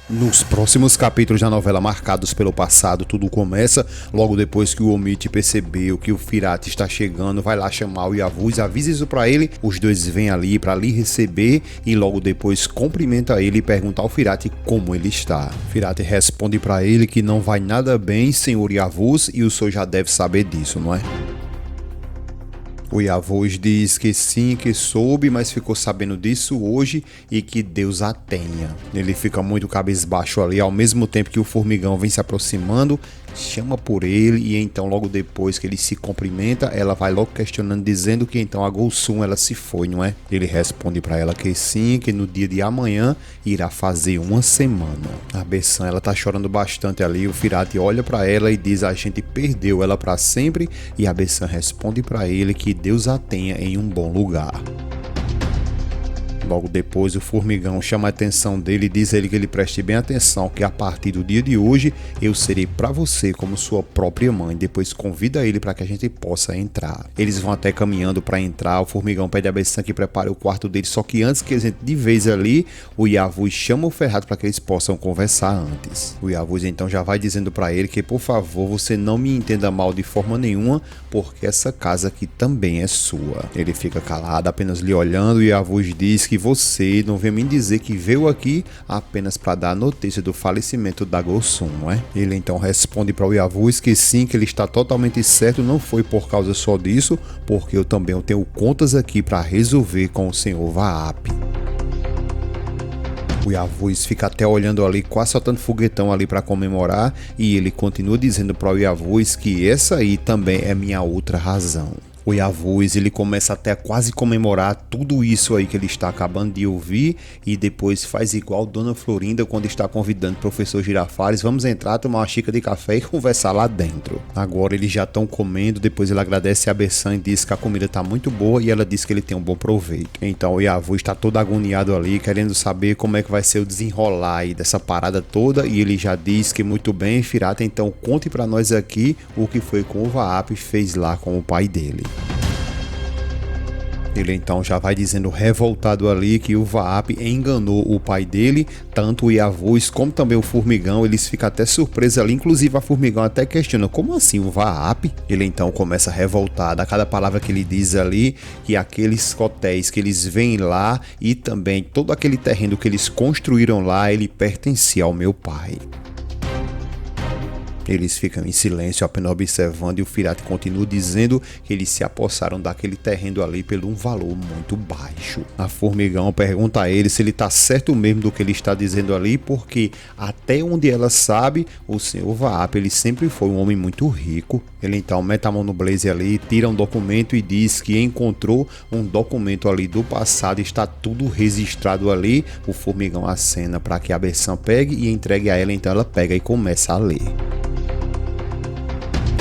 Nos próximos capítulos da novela marcados pelo passado, tudo começa logo depois que o Omid percebeu que o Firat está chegando, vai lá chamar o Yavuz, avisa isso pra ele, os dois vêm ali pra lhe receber e logo depois cumprimenta ele e pergunta ao Firat como ele está. Firat responde pra ele que não vai nada bem, senhor Yavuz, e o senhor já deve saber disso, não é? O Yavuz diz que sim, que soube, mas ficou sabendo disso hoje e que Deus a tenha. Ele fica muito cabisbaixo ali, ao mesmo tempo que o formigão vem se aproximando, chama por ele e então logo depois que ele se cumprimenta, ela vai logo questionando, dizendo que então a Gulsum ela se foi, não é? Ele responde para ela que sim, que no dia de amanhã irá fazer uma semana. A Bessan ela tá chorando bastante ali, o Firat olha para ela e diz: a gente perdeu ela para sempre, e a Bessan responde para ele que Deus a tenha em um bom lugar. Logo depois o formigão chama a atenção dele e diz a ele que ele preste bem atenção, que a partir do dia de hoje eu serei para você como sua própria mãe. Depois convida ele para que a gente possa entrar. Eles vão até caminhando para entrar, o formigão pede a Bessan que prepare o quarto dele, só que antes que eles entrem de vez ali, o Yavuz chama o Ferhat para que eles possam conversar antes. O Yavuz então já vai dizendo para ele que por favor você não me entenda mal de forma nenhuma, porque essa casa aqui também é sua. Ele fica calado, apenas lhe olhando, e o Yavuz diz que você não vem me dizer que veio aqui apenas para dar a notícia do falecimento da Gulsum, não é? Ele então responde para o Yavuz que sim, que ele está totalmente certo, não foi por causa só disso, porque eu também tenho contas aqui para resolver com o senhor Vahap. O Yavuz fica até olhando ali, quase soltando foguetão ali para comemorar, e ele continua dizendo para o Yavuz que essa aí também é minha outra razão. O Yavuz ele começa até a quase comemorar tudo isso aí que ele está acabando de ouvir, e depois faz igual Dona Florinda quando está convidando o professor Girafales: vamos entrar, tomar uma xícara de café e conversar lá dentro. Agora eles já estão comendo, depois ele agradece a Bessan e diz que a comida está muito boa, e ela diz que ele tem um bom proveito. Então o Yavuz está todo agoniado ali, querendo saber como é que vai ser o desenrolar aí dessa parada toda, e ele já diz que muito bem, Firat, então conte para nós aqui o que foi com o Vahap fez lá com o pai dele. Ele então já vai dizendo revoltado ali que o Vahap enganou o pai dele, tanto o Yavuz como também o formigão, eles ficam até surpresos ali, inclusive a formigão até questiona: como assim o Vahap? Ele então começa revoltado a cada palavra que ele diz ali, que aqueles hotéis que eles veem lá e também todo aquele terreno que eles construíram lá, ele pertencia ao meu pai. Eles ficam em silêncio, apenas observando, e o Firat continua dizendo que eles se apossaram daquele terreno ali por um valor muito baixo. A formigão pergunta a ele se ele está certo mesmo do que ele está dizendo ali, porque até onde ela sabe, o senhor Vahap ele sempre foi um homem muito rico. Ele então mete a mão no blazer ali, tira um documento e diz que encontrou um documento ali do passado, está tudo registrado ali. O formigão acena para que a Bessan pegue e entregue a ela, então ela pega e começa a ler.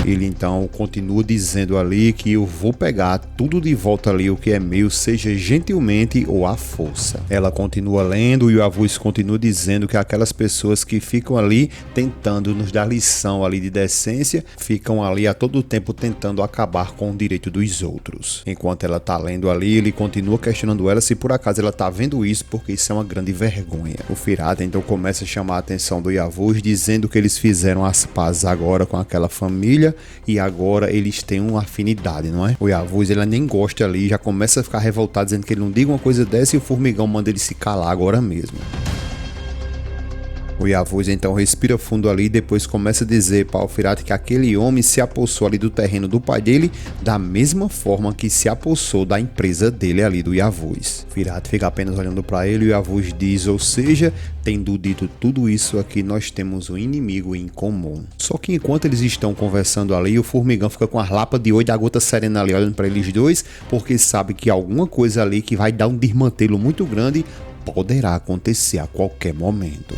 Ele então continua dizendo ali que eu vou pegar tudo de volta ali, o que é meu, seja gentilmente ou à força. Ela continua lendo e o Yavuz continua dizendo que aquelas pessoas que ficam ali tentando nos dar lição ali de decência, ficam ali a todo tempo tentando acabar com o direito dos outros. Enquanto ela tá lendo ali, ele continua questionando ela se por acaso ela tá vendo isso, porque isso é uma grande vergonha. O Firat então começa a chamar a atenção do Yavuz, dizendo que eles fizeram as pazes agora com aquela família, e agora eles têm uma afinidade, não é? O Yavuz ele nem gosta ali, já começa a ficar revoltado, dizendo que ele não diga uma coisa dessa, e o formigão manda ele se calar agora mesmo. O Yavuz então respira fundo ali e depois começa a dizer para o Firat que aquele homem se apossou ali do terreno do pai dele da mesma forma que se apossou da empresa dele ali do Yavuz. Firat fica apenas olhando para ele e o Yavuz diz: ou seja, tendo dito tudo isso aqui, nós temos um inimigo em comum. Só que enquanto eles estão conversando ali, o formigão fica com as lapas de olho da gota serena ali olhando para eles dois, porque sabe que alguma coisa ali que vai dar um desmantelo muito grande poderá acontecer a qualquer momento.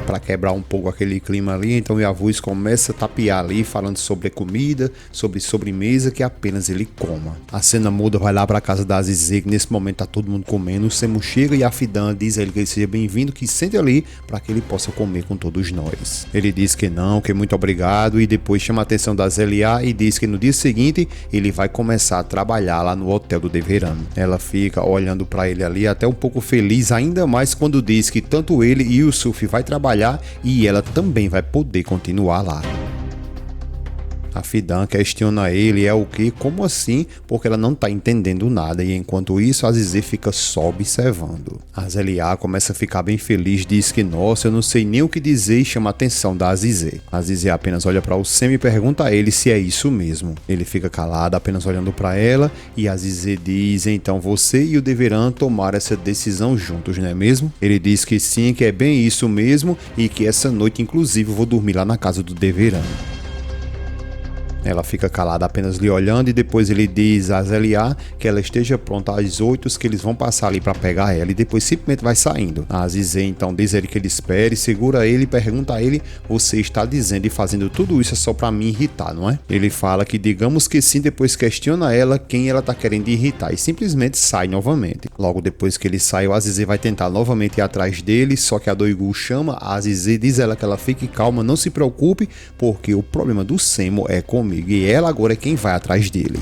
para quebrar um pouco aquele clima ali. Então o Yavuz começa a tapear ali, falando sobre comida, sobre sobremesa, que apenas ele coma. A cena muda, vai lá para casa da Azizê, que nesse momento tá todo mundo comendo. O Semo chega e a Fidan diz a ele que ele seja bem-vindo, que sente ali para que ele possa comer com todos nós. Ele diz que não, que muito obrigado, e depois chama a atenção da Zélia e diz que no dia seguinte ele vai começar a trabalhar lá no hotel do Deveran. Ela fica olhando para ele ali, até um pouco feliz, ainda mais quando diz que tanto ele e o Yusuf vai trabalhar e ela também vai poder continuar lá. A Fidan questiona ele, é o que? Como assim? Porque ela não tá entendendo nada, e enquanto isso a Azizê fica só observando. A Zélia começa a ficar bem feliz, diz que nossa, eu não sei nem o que dizer, e chama a atenção da Azizê. A Azizê apenas olha para o Sem e pergunta a ele se é isso mesmo. Ele fica calado, apenas olhando para ela, e a Azizê diz, então você e o Deveran tomaram essa decisão juntos, não é mesmo? Ele diz que sim, que é bem isso mesmo, e que essa noite inclusive eu vou dormir lá na casa do Deveran. Ela fica calada, apenas lhe olhando, e depois ele diz a Zélia que ela esteja pronta às 8, que eles vão passar ali para pegar ela, e depois simplesmente vai saindo. A Azizê então diz a ele que ele espere, segura ele e pergunta a ele, você está dizendo e fazendo tudo isso só para me irritar, não é? Ele fala que digamos que sim, depois questiona ela quem ela tá querendo irritar e simplesmente sai novamente. Logo depois que ele sai, o Azizê vai tentar novamente ir atrás dele, só que a Doigu chama a Azizê, diz ela que ela fique calma, não se preocupe, porque o problema do Semo é comigo. E ela agora é quem vai atrás dele.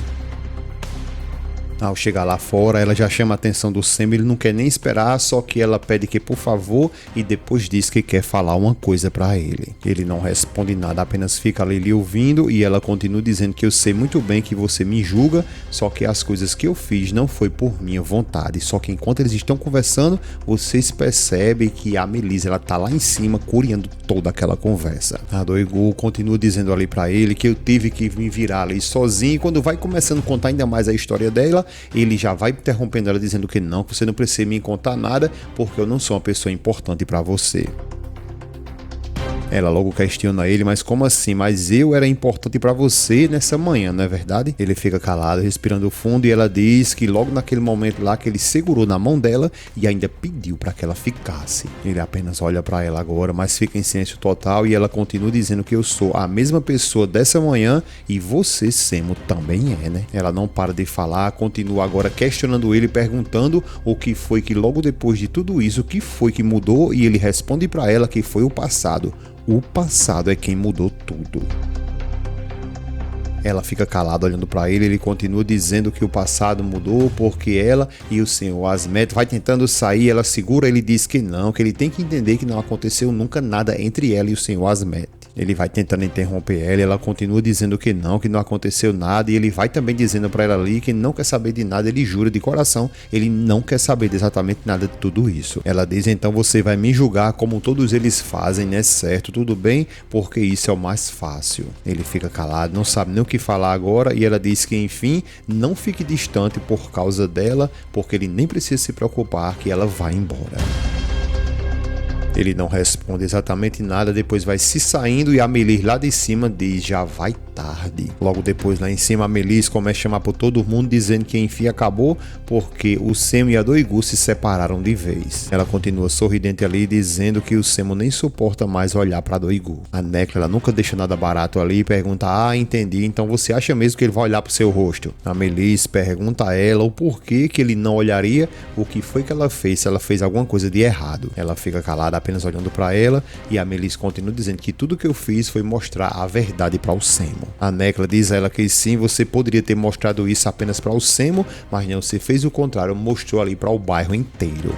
Ao chegar lá fora, ela já chama a atenção do Semo, ele não quer nem esperar, só que ela pede que por favor, e depois diz que quer falar uma coisa pra ele. Ele não responde nada, apenas fica ali lhe ouvindo, e ela continua dizendo que eu sei muito bem que você me julga, só que as coisas que eu fiz não foi por minha vontade. Só que enquanto eles estão conversando, vocês percebem que a Melissa, ela tá lá em cima, curiando toda aquela conversa. A Doigu continua dizendo ali pra ele que eu tive que me virar ali sozinho, e quando vai começando a contar ainda mais a história dela, ele já vai interrompendo ela dizendo que não, que você não precisa me contar nada porque eu não sou uma pessoa importante para você. Ela logo questiona ele, mas como assim? Mas eu era importante pra você nessa manhã, não é verdade? Ele fica calado, respirando fundo, e ela diz que logo naquele momento lá que ele segurou na mão dela e ainda pediu pra que ela ficasse. Ele apenas olha pra ela agora, mas fica em silêncio total, e ela continua dizendo que eu sou a mesma pessoa dessa manhã e você, Semo, também é, né? Ela não para de falar, continua agora questionando ele, perguntando o que foi que logo depois de tudo isso, o que foi que mudou, e ele responde pra ela que foi o passado. O passado é quem mudou tudo. Ela fica calada olhando para ele, ele continua dizendo que o passado mudou porque ela e o senhor Asmet vai tentando sair, ela segura, ele diz que não, que ele tem que entender que não aconteceu nunca nada entre ela e o senhor Asmet. Ele vai tentando interromper ela continua dizendo que não aconteceu nada, e ele vai também dizendo para ela ali que não quer saber de nada, ele jura de coração, ele não quer saber de exatamente nada de tudo isso. Ela diz, então você vai me julgar como todos eles fazem, né, certo, tudo bem, porque isso é o mais fácil. Ele fica calado, não sabe nem o que falar agora, e ela diz que enfim, não fique distante por causa dela, porque ele nem precisa se preocupar que ela vai embora. Ele não responde exatamente nada, depois vai se saindo, e a Melis lá de cima diz, já vai tarde. Logo depois lá em cima a Melis começa a chamar por todo mundo, dizendo que enfim acabou, porque o Semo e a Doigu se separaram de vez. Ela continua sorridente ali, dizendo que o Semo nem suporta mais olhar pra Doigu. A Necla, ela nunca deixa nada barato ali, e pergunta, entendi, então você acha mesmo que ele vai olhar pro seu rosto? A Melis pergunta a ela o porquê que ele não olharia, o que foi que ela fez, se ela fez alguma coisa de errado. Ela fica calada, apenas olhando para ela, e a Melis continua dizendo que tudo que eu fiz foi mostrar a verdade para o Semo. A Necla diz a ela que sim, você poderia ter mostrado isso apenas para o Semo, mas não, você fez o contrário, mostrou ali para o bairro inteiro.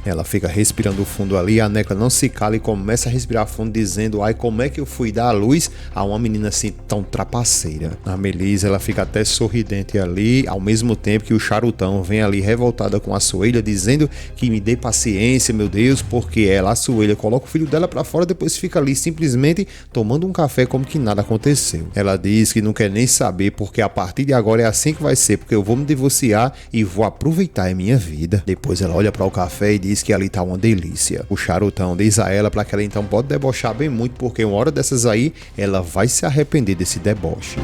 Ela fica respirando fundo ali, a Necla não se cala e começa a respirar fundo, dizendo, ai, como é que eu fui dar a luz a uma menina assim tão trapaceira? A Melissa, ela fica até sorridente ali, ao mesmo tempo que o Charutão vem ali revoltada com a Suelha, dizendo que me dê paciência, meu Deus, porque ela, a Suelha, coloca o filho dela pra fora, depois fica ali simplesmente tomando um café como que nada aconteceu. Ela diz que não quer nem saber, porque a partir de agora é assim que vai ser, porque eu vou me divorciar e vou aproveitar a minha vida. Depois ela olha para o café e diz que ali tá uma delícia. O Charutão diz a ela para que ela então pode debochar bem muito, porque uma hora dessas aí ela vai se arrepender desse deboche.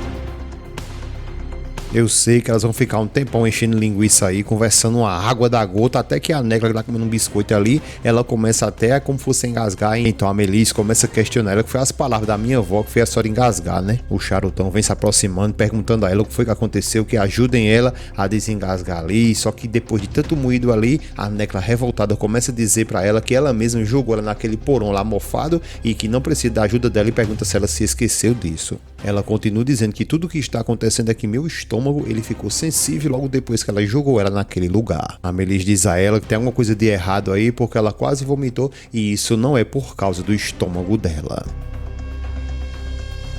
Eu sei que elas vão ficar um tempão enchendo linguiça aí, conversando uma água da gota, até que a Necla, que tá comendo um biscoito ali, ela começa até como fosse engasgar. Então a Melissa começa a questionar ela, que foi as palavras da minha avó que fez a senhora engasgar, né? O Charutão vem se aproximando, perguntando a ela o que foi que aconteceu, que ajudem ela a desengasgar ali. Só que depois de tanto moído ali, a Necla revoltada começa a dizer pra ela que ela mesma jogou ela naquele porão lá mofado e que não precisa da ajuda dela, e pergunta se ela se esqueceu disso. Ela continua dizendo que tudo o que está acontecendo é que meu estômago ele ficou sensível logo depois que ela jogou ela naquele lugar. A Melissa diz a ela que tem alguma coisa de errado aí porque ela quase vomitou e isso não é por causa do estômago dela.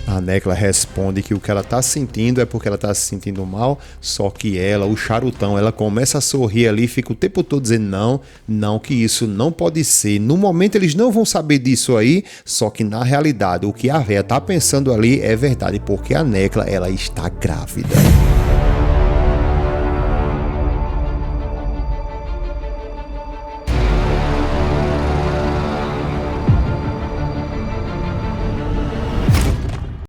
A Necla responde que o que ela tá sentindo é porque ela tá se sentindo mal, só que ela, o Charutão, ela começa a sorrir ali, fica o tempo todo dizendo não, que isso não pode ser. No momento eles não vão saber disso aí, só que na realidade o que a véia tá pensando ali é verdade, porque a Necla, ela está grávida.